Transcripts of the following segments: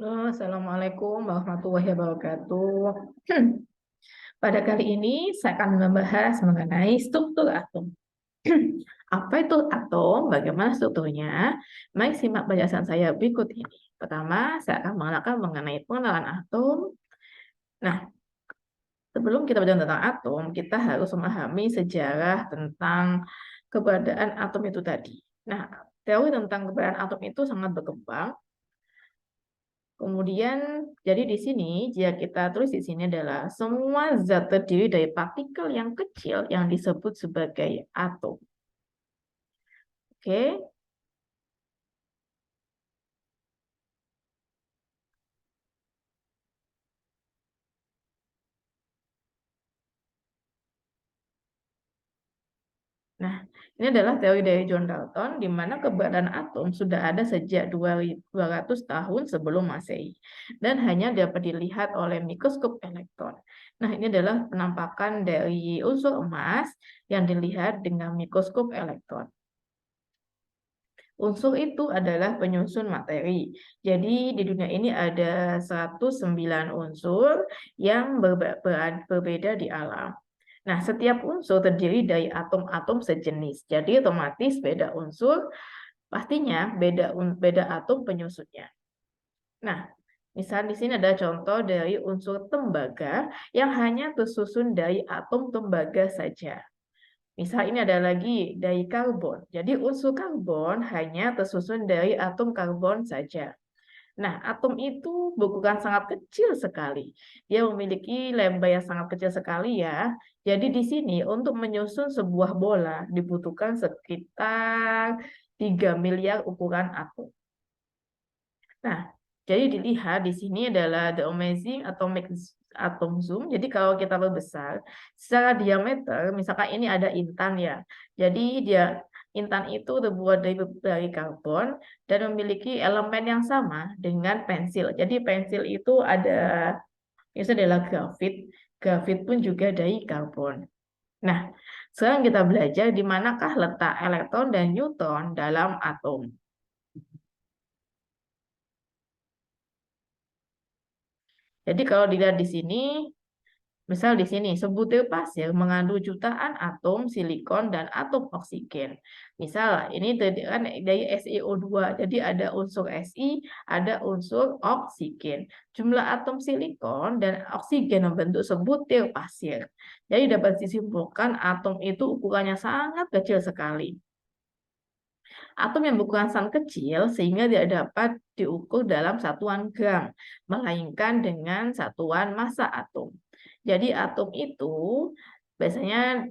Halo, Assalamualaikum warahmatullahi wabarakatuh. Pada kali ini saya akan membahas mengenai struktur atom. Apa itu atom? Bagaimana strukturnya? Mari simak penjelasan saya berikut ini. Pertama, saya akan mengenalkan mengenai pengenalan atom. Nah, sebelum kita bicara tentang atom, kita harus memahami sejarah tentang keberadaan atom itu tadi. Nah, teori tentang keberadaan atom itu sangat berkembang. Kemudian, jadi di sini, jika kita tulis di sini adalah semua zat terdiri dari partikel yang kecil yang disebut sebagai atom. Oke. Nah, ini adalah teori dari John Dalton, di mana keberadaan atom sudah ada sejak 200 tahun sebelum Masehi, dan hanya dapat dilihat oleh mikroskop elektron. Nah, ini adalah penampakan dari unsur emas yang dilihat dengan mikroskop elektron. Unsur itu adalah penyusun materi. Jadi di dunia ini ada 109 unsur yang berbeda di alam. Nah, setiap unsur terdiri dari atom-atom sejenis. Jadi otomatis beda unsur, pastinya beda atom penyusunnya. Nah, misal di sini ada contoh dari unsur tembaga yang hanya tersusun dari atom tembaga saja. Misal ini ada lagi dari karbon. Jadi unsur karbon hanya tersusun dari atom karbon saja. Nah, atom itu bukan sangat kecil sekali. Dia memiliki lembah yang sangat kecil sekali ya. Jadi di sini untuk menyusun sebuah bola dibutuhkan sekitar 3 miliar ukuran atom. Nah, jadi dilihat di sini adalah the amazing atomic atom zoom. Jadi kalau kita perbesar secara diameter, misalkan ini ada intan ya. Jadi dia intan itu terbuat dari karbon dan memiliki elemen yang sama dengan pensil. Jadi pensil itu itu adalah grafit. Grafit pun juga dari karbon. Nah, sekarang kita belajar di manakah letak elektron dan neutron dalam atom. Jadi kalau dilihat di sini, misal di sini, sebutir pasir mengandung jutaan atom silikon dan atom oksigen. Misal, ini kan dari SiO2, jadi ada unsur Si, ada unsur oksigen. Jumlah atom silikon dan oksigen membentuk sebutir pasir. Jadi dapat disimpulkan atom itu ukurannya sangat kecil sekali. Atom yang berukuran sangat kecil sehingga tidak dapat diukur dalam satuan gram, melainkan dengan satuan massa atom. Jadi atom itu biasanya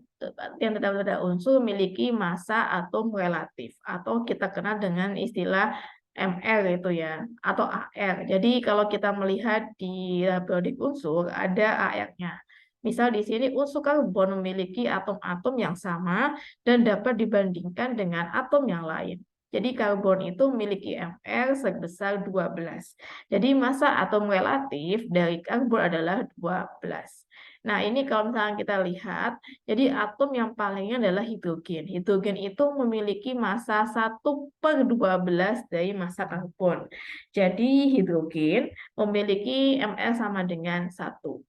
yang terdapat unsur memiliki massa atom relatif atau kita kenal dengan istilah MR itu ya atau AR. Jadi kalau kita melihat di periodik unsur ada AR-nya. Misal di sini unsur karbon memiliki atom-atom yang sama dan dapat dibandingkan dengan atom yang lain. Jadi karbon itu memiliki MR sebesar 12. Jadi massa atom relatif dari karbon adalah 12. Nah, ini kalau misalnya kita lihat, jadi atom yang palingnya adalah hidrogen. Hidrogen itu memiliki massa 1/12 dari massa karbon. Jadi hidrogen memiliki MR sama dengan 1.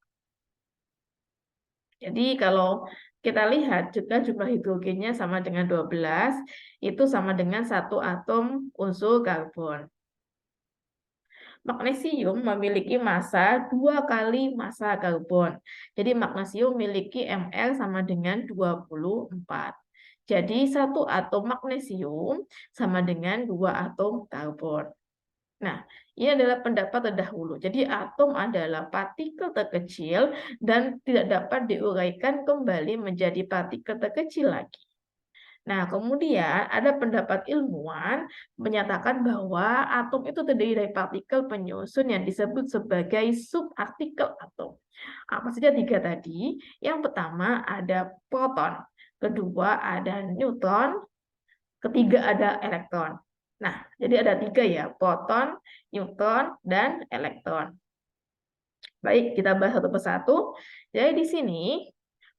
Jadi kalau kita lihat juga jumlah hidrogennya sama dengan 12, itu sama dengan 1 atom unsur karbon. Magnesium memiliki massa 2 kali massa karbon. Jadi magnesium memiliki Mr sama dengan 24. Jadi 1 atom magnesium sama dengan 2 atom karbon. Nah, ini adalah pendapat terdahulu. Jadi atom adalah partikel terkecil dan tidak dapat diuraikan kembali menjadi partikel terkecil lagi. Nah, kemudian ada pendapat ilmuwan menyatakan bahwa atom itu terdiri dari partikel penyusun yang disebut sebagai subartikel atom. Apa saja 3 tadi? Yang pertama ada proton, kedua ada neutron, ketiga ada elektron. Nah, jadi ada 3 ya, proton, neutron, dan elektron. Baik, kita bahas satu persatu. Jadi di sini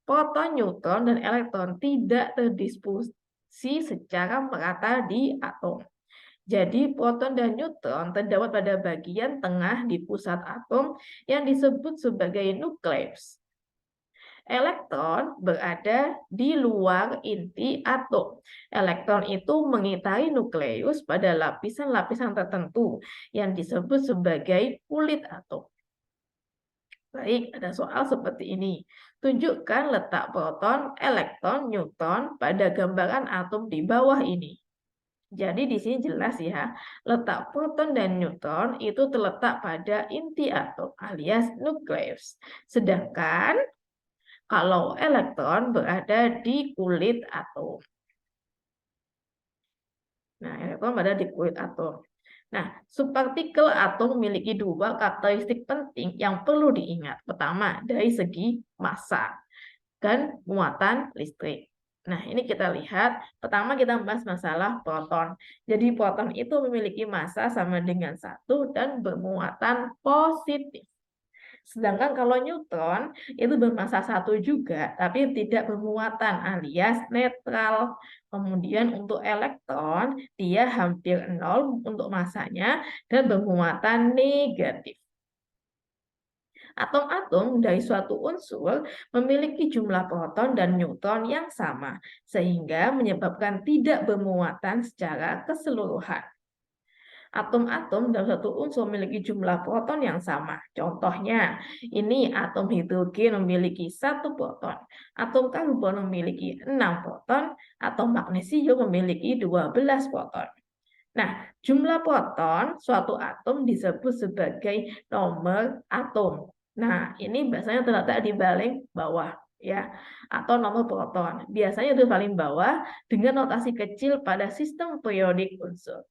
proton, neutron, dan elektron tidak terdistribusi secara merata di atom. Jadi proton dan neutron terdapat pada bagian tengah di pusat atom yang disebut sebagai nukleus. Elektron berada di luar inti atom. Elektron itu mengitari nukleus pada lapisan-lapisan tertentu yang disebut sebagai kulit atom. Baik, ada soal seperti ini. Tunjukkan letak proton, elektron, neutron pada gambaran atom di bawah ini. Jadi di sini jelas ya, letak proton dan neutron itu terletak pada inti atom alias nukleus. Sedangkan kalau elektron berada di kulit atom. Nah, elektron berada di kulit atom. Nah, subpartikel atom memiliki dua karakteristik penting yang perlu diingat. Pertama, dari segi massa dan muatan listrik. Nah, ini kita lihat. Pertama kita membahas masalah proton. Jadi proton itu memiliki massa sama dengan 1 dan bermuatan positif. Sedangkan kalau neutron itu bermassa 1 juga, tapi tidak bermuatan alias netral. Kemudian untuk elektron, dia hampir 0 untuk massanya dan bermuatan negatif. Atom-atom dari suatu unsur memiliki jumlah proton dan neutron yang sama, sehingga menyebabkan tidak bermuatan secara keseluruhan. Atom-atom dalam satu unsur memiliki jumlah proton yang sama. Contohnya, ini atom hidrogen memiliki 1 proton, atom karbon memiliki 6 proton, atom magnesium memiliki 12 proton. Nah, jumlah proton suatu atom disebut sebagai nomor atom. Nah, ini biasanya terletak di paling bawah ya, atau nomor proton. Biasanya itu paling bawah dengan notasi kecil pada sistem periodik unsur.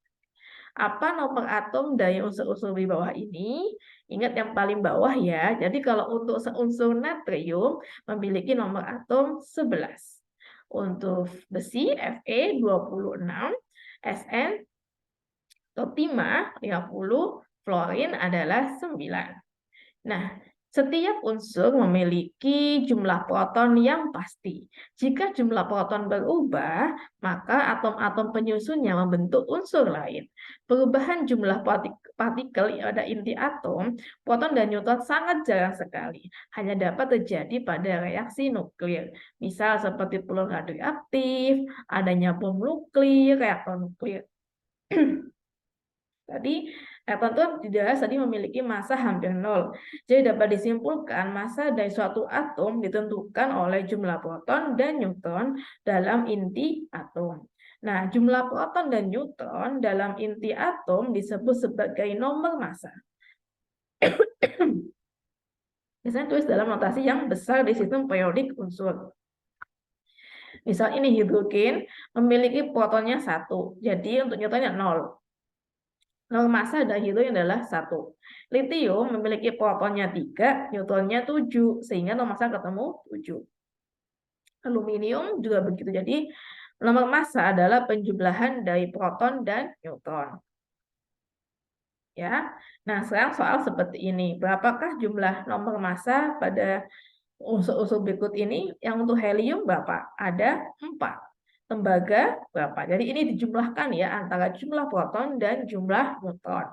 Apa nomor atom dari unsur-unsur di bawah ini? Ingat yang paling bawah ya. Jadi kalau untuk seunsur natrium memiliki nomor atom 11. Untuk besi Fe 26, Sn atau timah 50, fluorin adalah 9. Nah, setiap unsur memiliki jumlah proton yang pasti. Jika jumlah proton berubah, maka atom-atom penyusunnya membentuk unsur lain. Perubahan jumlah partikel pada inti atom, proton dan neutron sangat jarang sekali. Hanya dapat terjadi pada reaksi nuklir. Misal seperti peluru radioaktif, adanya bom nuklir, reaktor nuklir. Tadi elektron tadi memiliki massa hampir 0. Jadi dapat disimpulkan massa dari suatu atom ditentukan oleh jumlah proton dan neutron dalam inti atom. Nah, jumlah proton dan neutron dalam inti atom disebut sebagai nomor massa. Biasanya tulis dalam notasi yang besar di sistem periodik unsur. Misal ini hidrogen memiliki protonnya 1. Jadi untuk neutronnya 0. Nomor massa dari hidrogen adalah 1. Litium memiliki protonnya 3, neutronnya 7, sehingga nomor massa ketemu 7. Aluminium juga begitu. Jadi nomor massa adalah penjumlahan dari proton dan neutron. Ya. Nah, sekarang soal seperti ini. Berapakah jumlah nomor massa pada unsur-unsur berikut ini? Yang untuk helium berapa? Ada 4. Tembaga berapa? Jadi ini dijumlahkan ya antara jumlah proton dan jumlah neutron.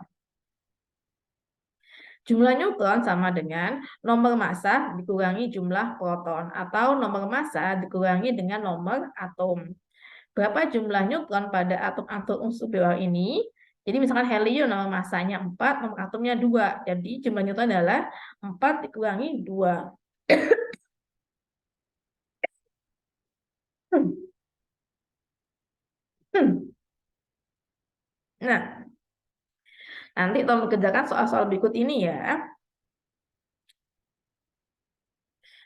Jumlah neutron sama dengan nomor massa dikurangi jumlah proton atau nomor massa dikurangi dengan nomor atom. Berapa jumlah neutron pada atom-atom unsur bawah ini? Jadi misalkan helium nomor massanya 4, nomor atomnya 2. Jadi jumlah neutron adalah 4 dikurangi 2. Nah, nanti tolong kerjakan soal-soal berikut ini ya.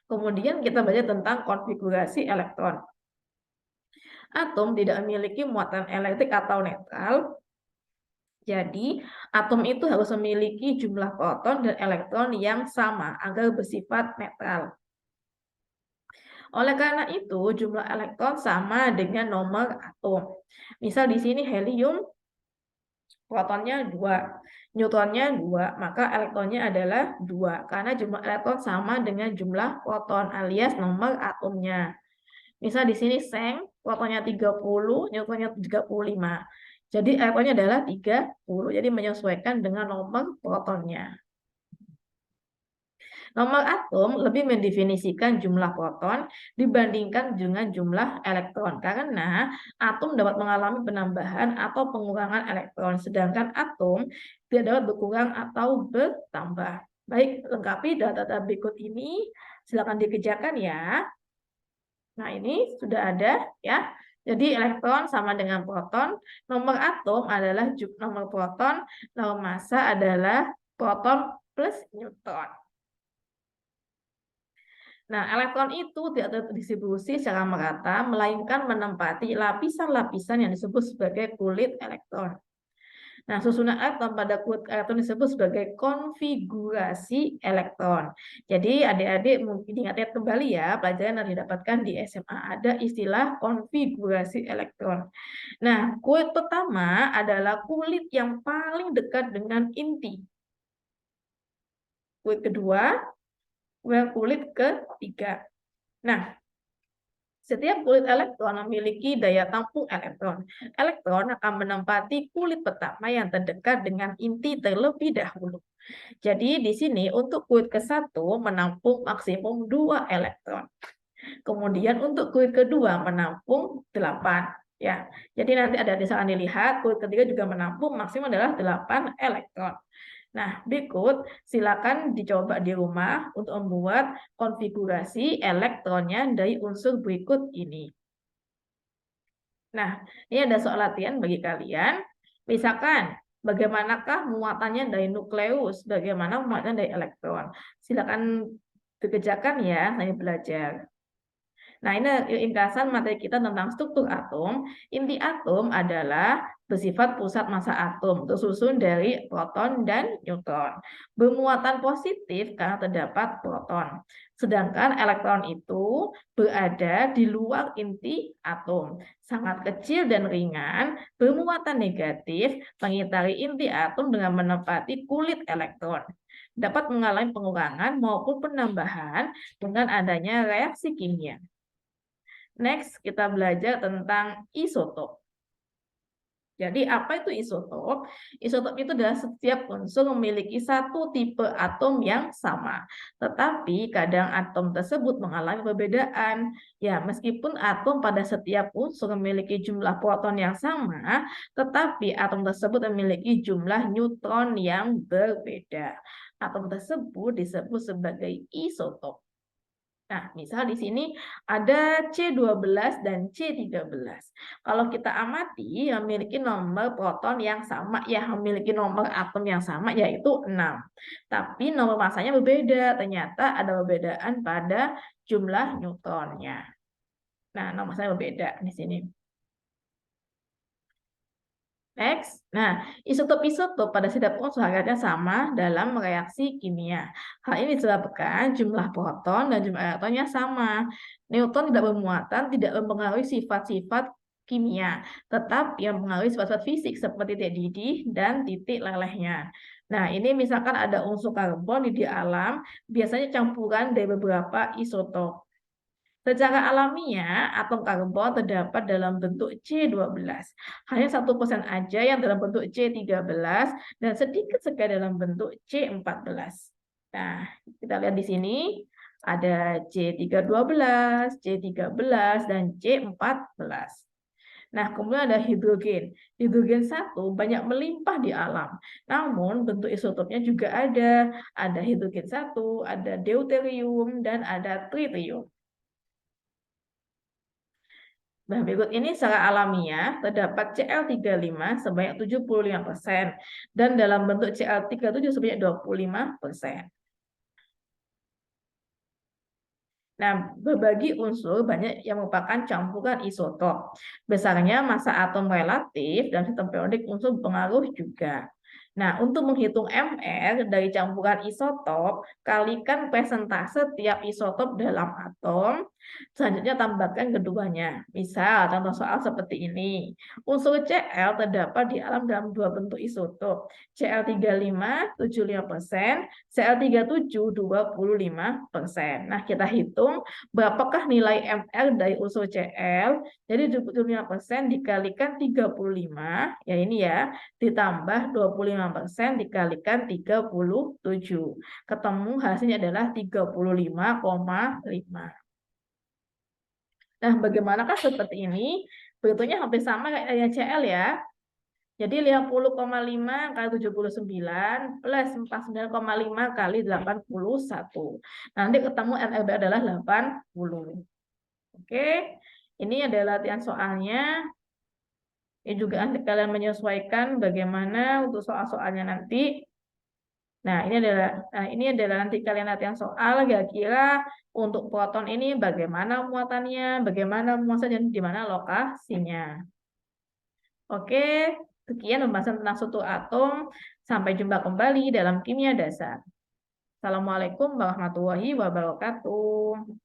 Kemudian kita baca tentang konfigurasi elektron. Atom tidak memiliki muatan elektrik atau netral. Jadi, atom itu harus memiliki jumlah proton dan elektron yang sama agar bersifat netral. Oleh karena itu, jumlah elektron sama dengan nomor atom. Misal di sini helium protonnya 2, neutronnya 2, maka elektronnya adalah 2 karena jumlah elektron sama dengan jumlah proton alias nomor atomnya. Misal di sini seng protonnya 30, neutronnya 35. Jadi elektronnya adalah 30. Jadi menyesuaikan dengan nomor protonnya. Nomor atom lebih mendefinisikan jumlah proton dibandingkan dengan jumlah elektron karena atom dapat mengalami penambahan atau pengurangan elektron, sedangkan atom tidak dapat berkurang atau bertambah. Baik, lengkapi data-data berikut ini. Silakan dikerjakan ya. Nah, ini sudah ada ya. Jadi elektron sama dengan proton. Nomor atom adalah nomor proton. Nomor massa adalah proton plus neutron. Nah, elektron itu tidak terdistribusi secara merata, melainkan menempati lapisan-lapisan yang disebut sebagai kulit elektron. Nah, susunan elektron pada kulit elektron disebut sebagai konfigurasi elektron. Jadi, adik-adik mungkin ingat kembali ya, pelajaran yang didapatkan di SMA ada istilah konfigurasi elektron. Nah, kulit pertama adalah kulit yang paling dekat dengan inti. Kulit kedua, kulit ketiga. Nah, setiap kulit elektron memiliki daya tampung elektron. Elektron akan menempati kulit pertama yang terdekat dengan inti terlebih dahulu. Jadi di sini untuk kulit ke-1 menampung maksimum 2 elektron. Kemudian untuk kulit kedua menampung 8. Ya. Jadi nanti ada misalkan dilihat kulit ketiga juga menampung maksimum adalah 8 elektron. Nah, berikut silakan dicoba di rumah untuk membuat konfigurasi elektronnya dari unsur berikut ini. Nah, ini ada soal latihan bagi kalian. Misalkan, bagaimanakah muatannya dari nukleus, bagaimana muatan dari elektron. Silakan dikerjakan ya, saya belajar. Nah, ini ringkasan materi kita tentang struktur atom. Inti atom adalah bersifat pusat massa atom, tersusun dari proton dan neutron. Bermuatan positif karena terdapat proton. Sedangkan elektron itu berada di luar inti atom. Sangat kecil dan ringan, bermuatan negatif, mengitari inti atom dengan menempati kulit elektron. Dapat mengalami pengurangan maupun penambahan dengan adanya reaksi kimia. Next, kita belajar tentang isotop. Jadi, apa itu isotop? Isotop itu adalah setiap unsur memiliki satu tipe atom yang sama. Tetapi, kadang atom tersebut mengalami perbedaan. Ya, meskipun atom pada setiap unsur memiliki jumlah proton yang sama, tetapi atom tersebut memiliki jumlah neutron yang berbeda. Atom tersebut disebut sebagai isotop. Nah, misal di sini ada C12 dan C13. Kalau kita amati, memiliki nomor proton yang sama, ya memiliki nomor atom yang sama, yaitu 6. Tapi nomor masanya berbeda, ternyata ada perbedaan pada jumlah neutronnya. Nah, nomor masanya berbeda di sini. Next. Nah, isotop-isotop pada setiap unsur hakikatnya sama dalam reaksi kimia. Hal ini disebabkan jumlah proton dan jumlah elektronnya sama. Neutron tidak bermuatan, tidak mempengaruhi sifat-sifat kimia, tetapi yang mempengaruhi sifat-sifat fisik seperti titik didih dan titik lelehnya. Nah, ini misalkan ada unsur karbon di alam, biasanya campuran dari beberapa isotop. Secara alamiah, atom karbon terdapat dalam bentuk C12. Hanya 1% aja yang dalam bentuk C13 dan sedikit sekali dalam bentuk C14. Nah, kita lihat di sini ada C312, C13, dan C14. Nah, kemudian ada hidrogen. Hidrogen 1 banyak melimpah di alam. Namun, bentuk isotopnya juga ada. Ada hidrogen 1, ada deuterium, dan ada tritium. Nah, berikut ini secara alamiah terdapat Cl35 sebanyak 75% dan dalam bentuk Cl37 sebanyak 25%. Nah, berbagi unsur banyak yang merupakan campuran isotop. Besarnya massa atom relatif dan sistem periodik unsur berpengaruh juga. Nah, untuk menghitung MR dari campuran isotop, kalikan persentase tiap isotop dalam atom, selanjutnya tambahkan keduanya. Misal, contoh soal seperti ini. Unsur Cl terdapat di alam dalam dua bentuk isotop, Cl35 75%, Cl37 25%. Nah, kita hitung berapakah nilai MR dari unsur Cl. Jadi 25% dikalikan 35, ya ini ya, ditambah 25% dikalikan 37. Ketemu hasilnya adalah 35,5. Nah, bagaimanakah seperti ini? Bentuknya hampir sama kayak CL ya. Jadi 50,5 kali 79 plus 49,5 kali 81. Nanti ketemu NLB adalah 80. Oke, ini adalah latihan soalnya. Ini juga nanti kalian menyesuaikan bagaimana untuk soal-soalnya nanti. Ini adalah nanti kalian latihan soal kira-kira untuk proton ini bagaimana muatannya, bagaimana muatannya, dan di mana lokasinya. Oke, sekian pembahasan tentang struktur atom. Sampai jumpa kembali dalam kimia dasar. Assalamualaikum warahmatullahi wabarakatuh.